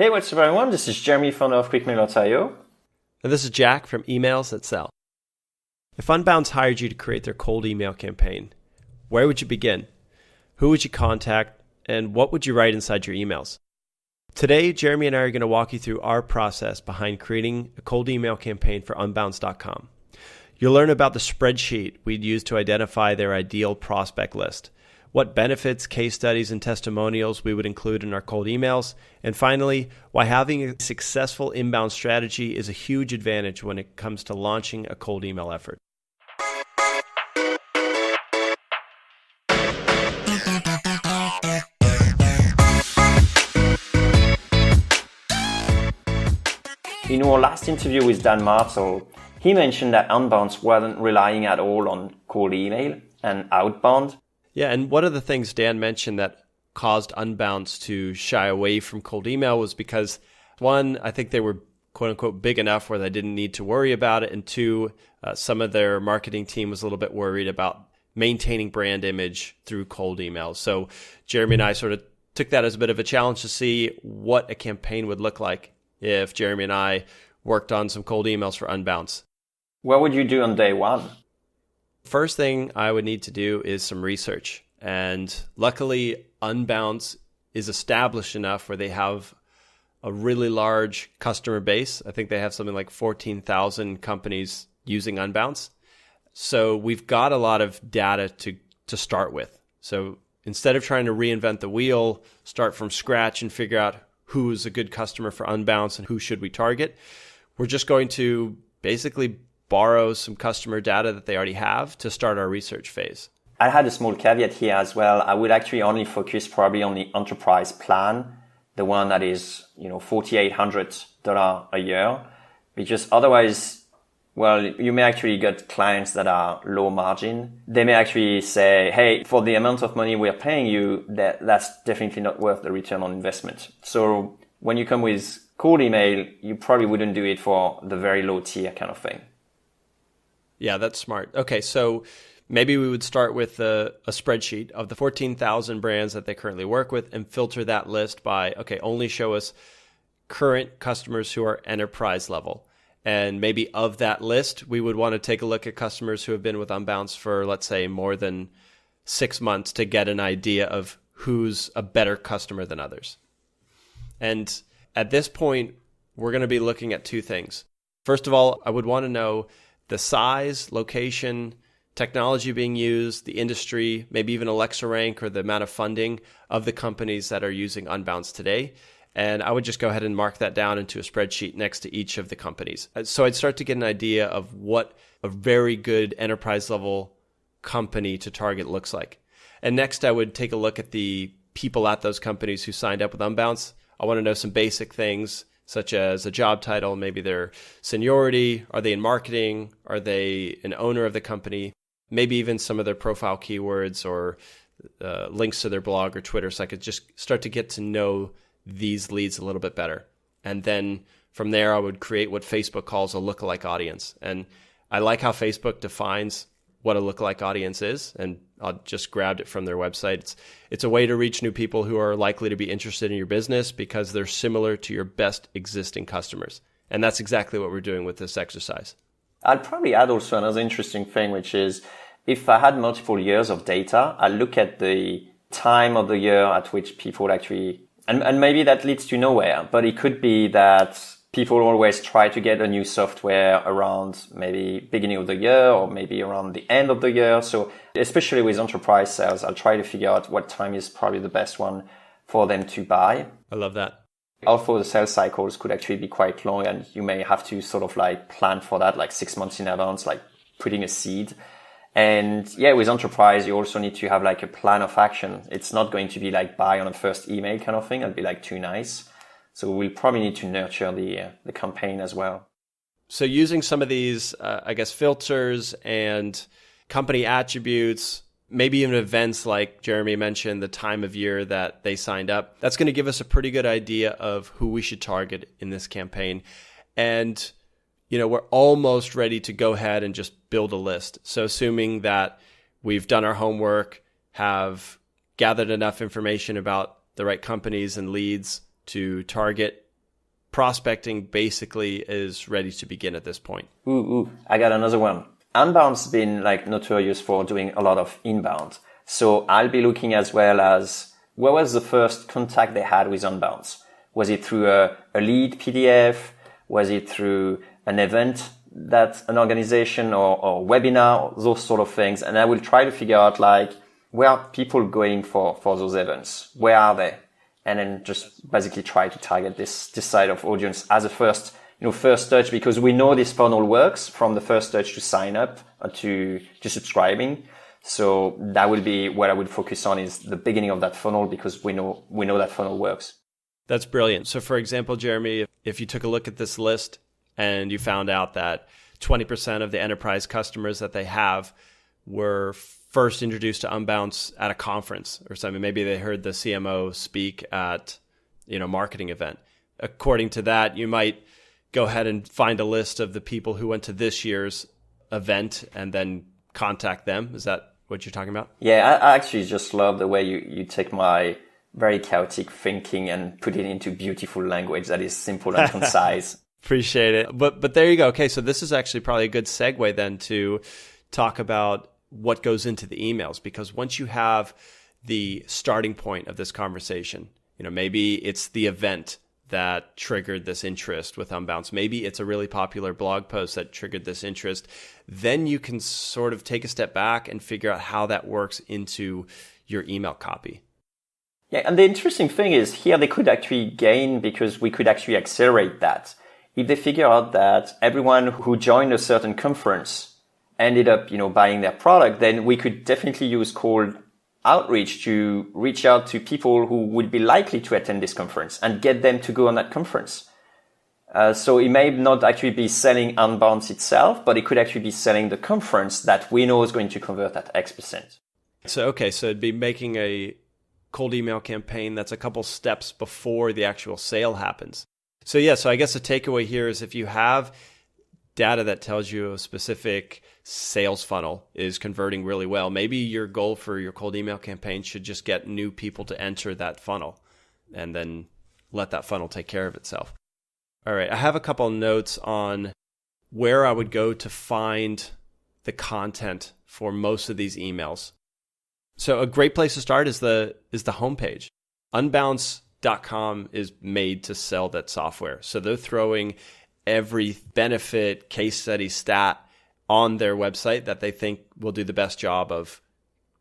Hey, what's up everyone? This is Jeremy, founder of QuickMail.io. And this is Jack from Emails That Sell. If Unbounce hired you to create their cold email campaign, where would you begin? Who would you contact? And what would you write inside your emails? Today, Jeremy and I are going to walk you through our process behind creating a cold email campaign for Unbounce.com. You'll learn about the spreadsheet we'd use to identify their ideal prospect list, what benefits, case studies, and testimonials we would include in our cold emails, and finally, why having a successful inbound strategy is a huge advantage when it comes to launching a cold email effort. In our last interview with Dan Martel, he mentioned that Unbounce wasn't relying at all on cold email and outbound. Yeah, and one of the things Dan mentioned that caused Unbounce to shy away from cold email was because, one, I think they were quote-unquote big enough where they didn't need to worry about it, and two, some of their marketing team was a little bit worried about maintaining brand image through cold emails. So Jeremy and I sort of took that as a bit of a challenge to see what a campaign would look like if Jeremy and I worked on some cold emails for Unbounce. What would you do on day one? First thing I would need to do is some research. And luckily, Unbounce is established enough where they have a really large customer base. I think they have something like 14,000 companies using Unbounce. So we've got a lot of data to start with. So instead of trying to reinvent the wheel, start from scratch and figure out who's a good customer for Unbounce and who should we target, we're just going to basically borrow some customer data that they already have to start our research phase. I had a small caveat here as well. I would actually only focus probably on the enterprise plan, the one that is, $4,800 a year, because otherwise, well, you may actually get clients that are low margin. They may actually say, hey, for the amount of money we're paying you, that's definitely not worth the return on investment. So when you come with cold email, you probably wouldn't do it for the very low tier kind of thing. Yeah, that's smart. Okay, so maybe we would start with a spreadsheet of the 14,000 brands that they currently work with and filter that list by, only show us current customers who are enterprise level. And maybe of that list, we would want to take a look at customers who have been with Unbounce for, let's say, more than 6 months to get an idea of who's a better customer than others. And at this point, we're going to be looking at two things. First of all, I would want to know the size, location, technology being used, the industry, maybe even Alexa rank or the amount of funding of the companies that are using Unbounce today. And I would just go ahead and mark that down into a spreadsheet next to each of the companies. So I'd start to get an idea of what a very good enterprise level company to target looks like. And next I would take a look at the people at those companies who signed up with Unbounce. I want to know some basic things, such as a job title, maybe their seniority, are they in marketing, are they an owner of the company, maybe even some of their profile keywords or links to their blog or Twitter, so I could just start to get to know these leads a little bit better. And then from there, I would create what Facebook calls a lookalike audience. And I like how Facebook defines what a lookalike audience is, and I'll just grabbed it from their website. It's a way to reach new people who are likely to be interested in your business because they're similar to your best existing customers. And that's exactly what we're doing with this exercise. I'd probably add also another interesting thing, which is if I had multiple years of data, I look at the time of the year at which people actually, and maybe that leads to nowhere, but it could be that people always try to get a new software around maybe beginning of the year or maybe around the end of the year. So especially with enterprise sales, I'll try to figure out what time is probably the best one for them to buy. I love that. Although the sales cycles could actually be quite long and you may have to sort of like plan for that like 6 months in advance, like putting a seed. And yeah, with enterprise, you also need to have like a plan of action. It's not going to be like buy on a first email kind of thing. It'd be like too nice. So we'll probably need to nurture the campaign as well. So using some of these, filters and company attributes, maybe even events like Jeremy mentioned, the time of year that they signed up, that's going to give us a pretty good idea of who we should target in this campaign. And, we're almost ready to go ahead and just build a list. So assuming that we've done our homework, have gathered enough information about the right companies and leads to target prospecting basically is ready to begin at this point. I got another one. Unbounce has been like notorious for doing a lot of inbound. So I'll be looking as well as where was the first contact they had with Unbounce? Was it through a lead PDF? Was it through an event that an organization or webinar, those sort of things? And I will try to figure out like, where are people going for those events? Where are they? And then just basically try to target this side of audience as a first touch, because we know this funnel works from the first touch to sign up or to subscribing. So that will be what I would focus on, is the beginning of that funnel, because we know that funnel works. That's brilliant. So for example, Jeremy, if you took a look at this list and you found out that 20% of the enterprise customers that they have were first introduced to Unbounce at a conference or something, maybe they heard the CMO speak at, marketing event. According to that, you might go ahead and find a list of the people who went to this year's event and then contact them. Is that what you're talking about? Yeah, I actually just love the way you take my very chaotic thinking and put it into beautiful language that is simple and concise. Appreciate it. But there you go. Okay, so this is actually probably a good segue then to talk about what goes into the emails, because once you have the starting point of this conversation, maybe it's the event that triggered this interest with Unbounce. Maybe it's a really popular blog post that triggered this interest. Then you can sort of take a step back and figure out how that works into your email copy. Yeah, and the interesting thing is here they could actually gain, because we could actually accelerate that. If they figure out that everyone who joined a certain conference ended up, buying their product, then we could definitely use cold outreach to reach out to people who would be likely to attend this conference and get them to go on that conference. So it may not actually be selling Unbounce itself, but it could actually be selling the conference that we know is going to convert at X%. So it'd be making a cold email campaign that's a couple steps before the actual sale happens. So I guess the takeaway here is if you have data that tells you a specific sales funnel is converting really well, maybe your goal for your cold email campaign should just get new people to enter that funnel and then let that funnel take care of itself. All right, I have a couple notes on where I would go to find the content for most of these emails. So a great place to start is the homepage. Unbounce.com is made to sell that software. So they're throwing every benefit, case study, stat on their website that they think will do the best job of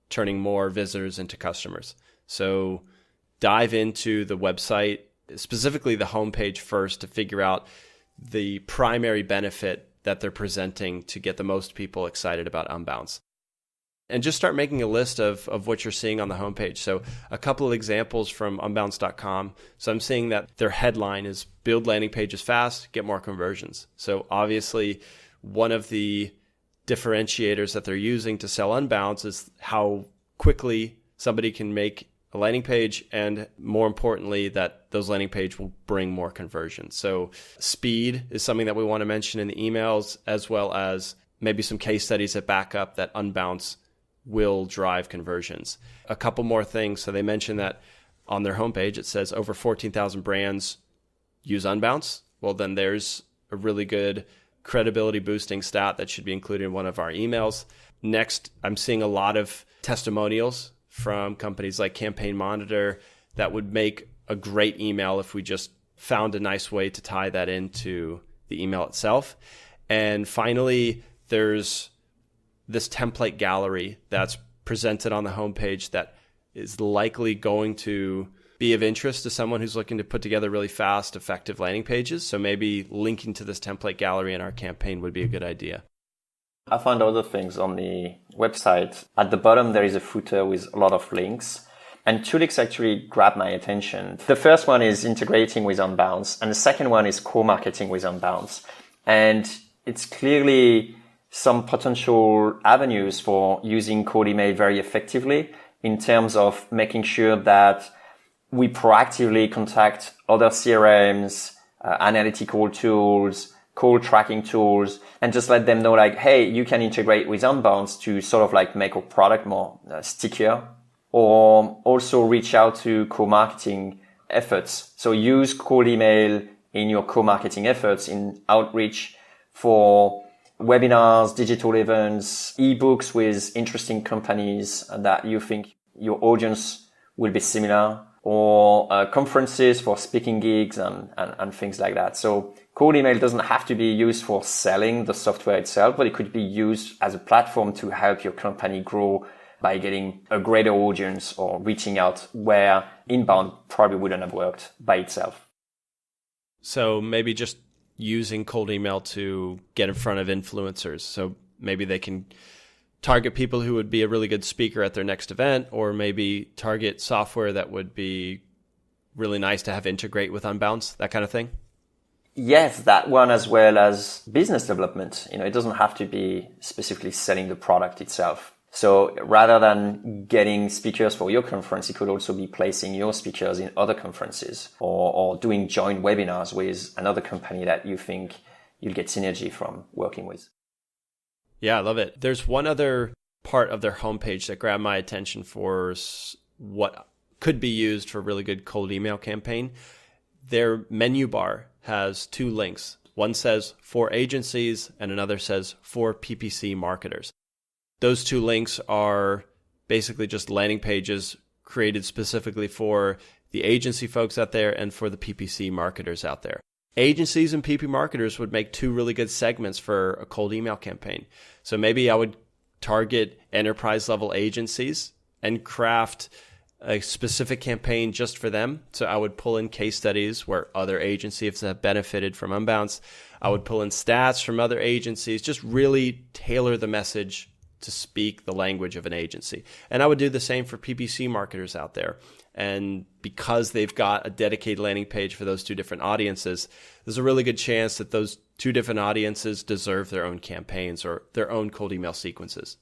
turning more visitors into customers. So dive into the website, specifically the homepage first, to figure out the primary benefit that they're presenting to get the most people excited about Unbounce. And just start making a list of what you're seeing on the homepage. So a couple of examples from unbounce.com. So I'm seeing that their headline is build landing pages fast, get more conversions. So obviously one of the differentiators that they're using to sell Unbounce is how quickly somebody can make a landing page, and more importantly, that those landing page will bring more conversions. So speed is something that we want to mention in the emails, as well as maybe some case studies that back up that Unbounce will drive conversions. A couple more things. So they mentioned that on their homepage, it says over 14,000 brands use Unbounce. Well, then there's a really good credibility boosting stat that should be included in one of our emails. Next, I'm seeing a lot of testimonials from companies like Campaign Monitor that would make a great email if we just found a nice way to tie that into the email itself. And finally, there's this template gallery that's presented on the homepage that is likely going to be of interest to someone who's looking to put together really fast, effective landing pages. So maybe linking to this template gallery in our campaign would be a good idea. I found other things on the website. At the bottom, there is a footer with a lot of links. And two links actually grabbed my attention. The first one is integrating with Unbounce, and the second one is co-marketing with Unbounce. And it's clearly some potential avenues for using cold email very effectively in terms of making sure that we proactively contact other CRMs, analytical tools, call tracking tools, and just let them know like, hey, you can integrate with Unbounce to sort of like make our product more stickier, or also reach out to co-marketing efforts. So use cold email in your co-marketing efforts in outreach for webinars, digital events, ebooks with interesting companies that you think your audience will be similar, or conferences for speaking gigs and things like that. So cold email doesn't have to be used for selling the software itself, but it could be used as a platform to help your company grow by getting a greater audience or reaching out where inbound probably wouldn't have worked by itself. So maybe just using cold email to get in front of influencers. So maybe they can target people who would be a really good speaker at their next event, or maybe target software that would be really nice to have integrate with Unbounce, that kind of thing? Yes, that one, as well as business development. It doesn't have to be specifically selling the product itself. So rather than getting speakers for your conference, it could also be placing your speakers in other conferences or doing joint webinars with another company that you think you'll get synergy from working with. Yeah, I love it. There's one other part of their homepage that grabbed my attention for what could be used for a really good cold email campaign. Their menu bar has two links. One says for agencies and another says for PPC marketers. Those two links are basically just landing pages created specifically for the agency folks out there and for the PPC marketers out there. Agencies and PP marketers would make two really good segments for a cold email campaign. So maybe I would target enterprise level agencies and craft a specific campaign just for them. So I would pull in case studies where other agencies have benefited from Unbounce. I would pull in stats from other agencies, just really tailor the message to speak the language of an agency. And I would do the same for PPC marketers out there. And because they've got a dedicated landing page for those two different audiences, there's a really good chance that those two different audiences deserve their own campaigns or their own cold email sequences.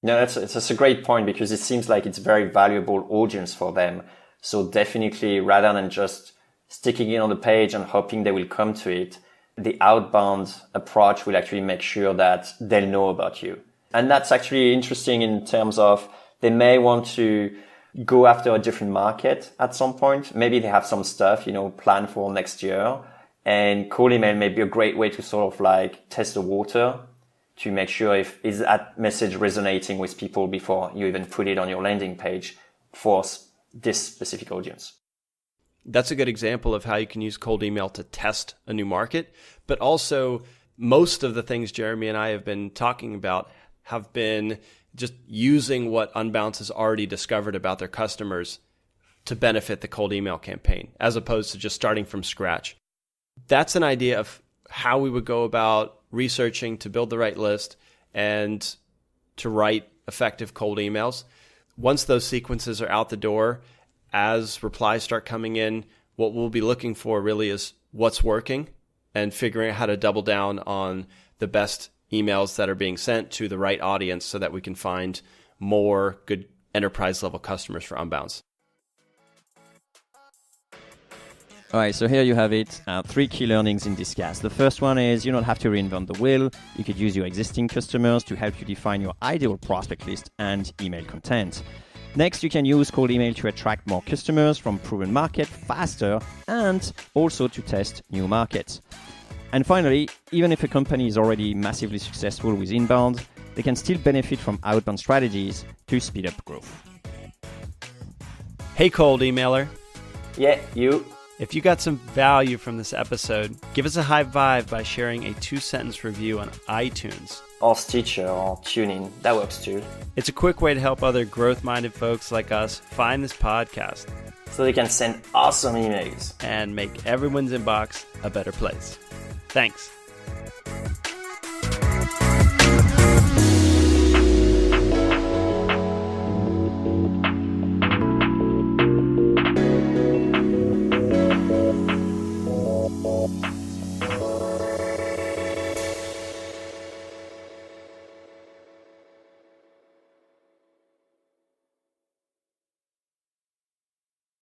No, that's a great point, because it seems like it's a very valuable audience for them. So definitely, rather than just sticking it on the page and hoping they will come to it, the outbound approach will actually make sure that they'll know about you. And that's actually interesting in terms of they may want to go after a different market at some point. Maybe they have some stuff, planned for next year. And cold email may be a great way to sort of like test the water to make sure if is that message resonating with people before you even put it on your landing page for this specific audience. That's a good example of how you can use cold email to test a new market. But also, most of the things Jeremy and I have been talking about have been just using what Unbounce has already discovered about their customers to benefit the cold email campaign, as opposed to just starting from scratch. That's an idea of how we would go about researching to build the right list and to write effective cold emails. Once those sequences are out the door, as replies start coming in, what we'll be looking for really is what's working and figuring out how to double down on the best emails that are being sent to the right audience so that we can find more good enterprise level customers for Unbounce. All right, so here you have it. 3 key learnings in this cast. The first one is you don't have to reinvent the wheel. You could use your existing customers to help you define your ideal prospect list and email content. Next, you can use cold email to attract more customers from proven market faster and also to test new markets. And finally, even if a company is already massively successful with inbound, they can still benefit from outbound strategies to speed up growth. Hey, cold emailer. Yeah, you. If you got some value from this episode, give us a high vibe by sharing a 2-sentence review on iTunes. Or Stitcher or TuneIn. That works too. It's a quick way to help other growth-minded folks like us find this podcast. So they can send awesome emails. And make everyone's inbox a better place. Thanks.